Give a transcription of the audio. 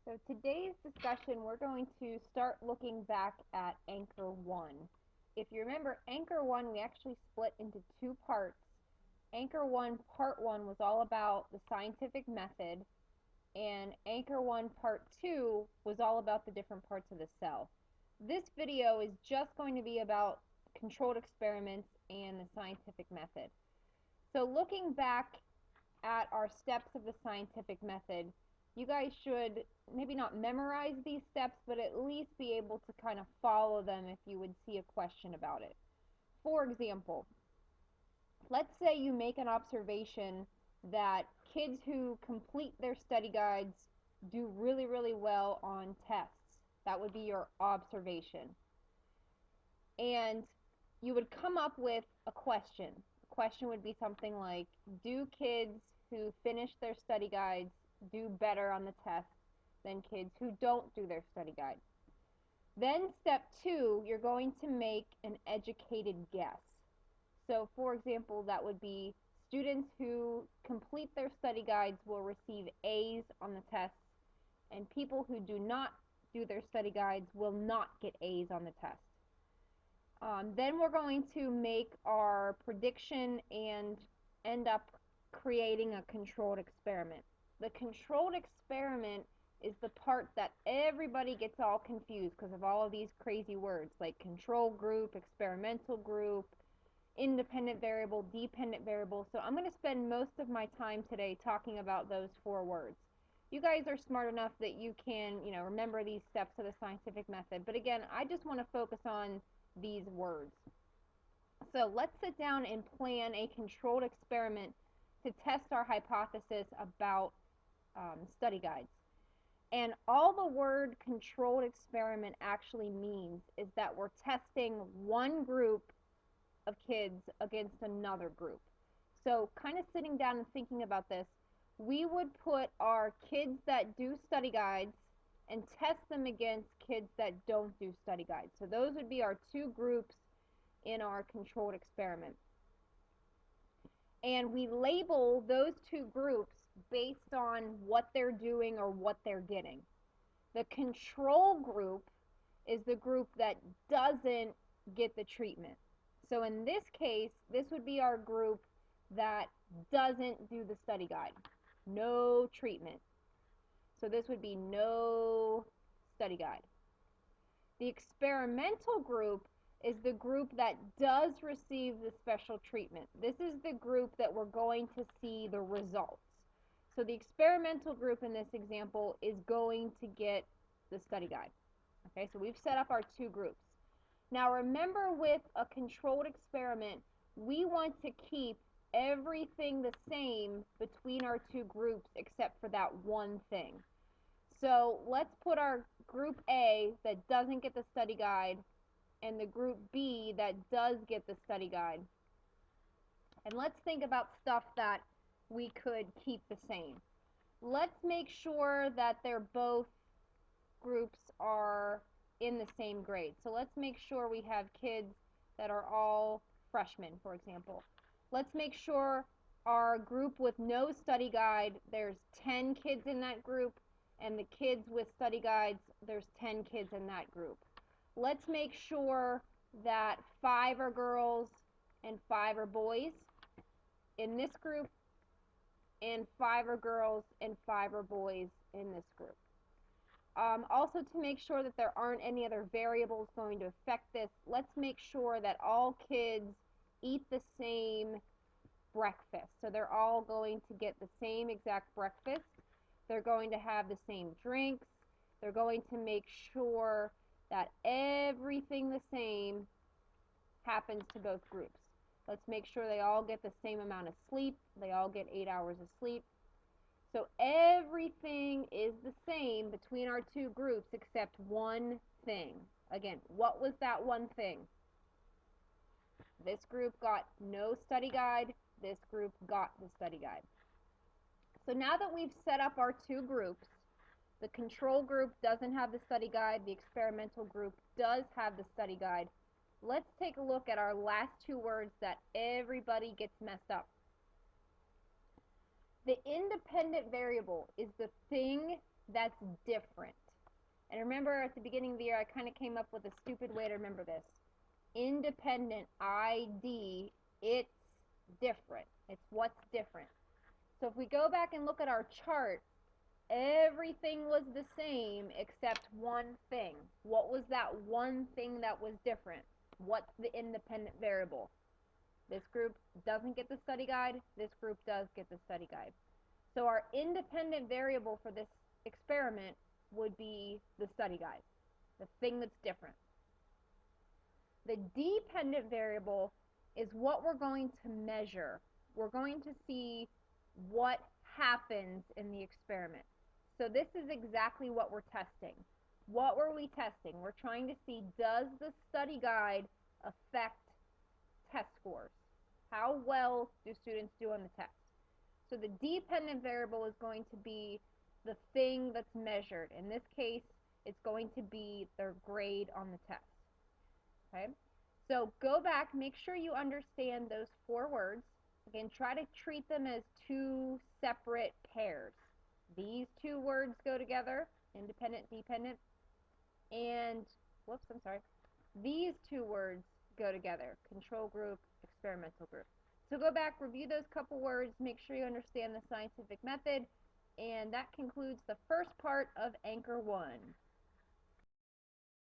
So today's discussion, we're going to start looking back at Anchor 1. If you remember, Anchor 1, we actually split into two parts. Anchor 1, Part 1 was all about the scientific method, and Anchor 1, Part 2 was all about the different parts of the cell. This video is just going to be about controlled experiments and the scientific method. So looking back at our steps of the scientific method, you guys should maybe not memorize these steps, but at least be able to kind of follow them if you would see a question about it. For example, let's say you make an observation that kids who complete their study guides do really, really well on tests. That would be your observation. And you would come up with a question. The question would be something like, do kids who finish their study guides do better on the test than kids who don't do their study guide? Then step 2, you're going to make an educated guess. So for example, that would be students who complete their study guides will receive A's on the tests, and people who do not do their study guides will not get A's on the test. Then we're going to make our prediction and end up creating a controlled experiment. The controlled experiment is the part that everybody gets all confused because of all of these crazy words like control group, experimental group, independent variable, dependent variable. So I'm going to spend most of my time today talking about those four words. You guys are smart enough that you can, remember these steps of the scientific method. But again, I just want to focus on these words. So let's sit down and plan a controlled experiment to test our hypothesis about study guides. And all the word controlled experiment actually means is that we're testing one group of kids against another group. So kind of sitting down and thinking about this, we would put our kids that do study guides and test them against kids that don't do study guides. So those would be our two groups in our controlled experiment. And we label those two groups based on what they're doing or what they're getting. The control group is the group that doesn't get the treatment. So in this case, this would be our group that doesn't do the study guide. No treatment. So this would be no study guide. The experimental group is the group that does receive the special treatment. This is the group that we're going to see the results. So the experimental group in this example is going to get the study guide. Okay, so we've set up our two groups. Now remember, with a controlled experiment, we want to keep everything the same between our two groups except for that one thing. So let's put our group A that doesn't get the study guide and the group B that does get the study guide. And let's think about stuff that we could keep the same. Let's make sure that they're both groups are in the same grade. So let's make sure we have kids that are all freshmen, for example. Let's make sure our group with no study guide, there's 10 kids in that group, and the kids with study guides, there's 10 kids in that group. Let's make sure that 5 are girls and 5 are boys in this group, and 5 are girls and 5 are boys in this group. Also, to make sure that there aren't any other variables going to affect this, let's make sure that all kids eat the same breakfast. So they're all going to get the same exact breakfast. They're going to have the same drinks. They're going to make sure that everything the same happens to both groups. Let's make sure they all get the same amount of sleep. They all get 8 hours of sleep. So everything is the same between our two groups except one thing. Again, what was that one thing? This group got no study guide. This group got the study guide. So now that we've set up our two groups, the control group doesn't have the study guide. The experimental group does have the study guide. Let's take a look at our last two words that everybody gets messed up. The independent variable is the thing that's different. And remember at the beginning of the year, I kind of came up with a stupid way to remember this. Independent ID, it's different. It's what's different. So if we go back and look at our chart, everything was the same except one thing. What was that one thing that was different? What's the independent variable? This group doesn't get the study guide. This group does get the study guide. So our independent variable for this experiment would be the study guide, the thing that's different. The dependent variable is what we're going to measure. We're going to see what happens in the experiment. So this is exactly what we're testing. What were we testing? We're trying to see, does the study guide affect test scores? How well do students do on the test? So the dependent variable is going to be the thing that's measured. In this case, it's going to be their grade on the test. Okay? So go back, make sure you understand those four words. Again, try to treat them as two separate pairs. These two words go together, independent, dependent, and, whoops, I'm sorry. These two words go together, control group, experimental group. So go back, review those couple words, make sure you understand the scientific method, and that concludes the first part of Anchor 1.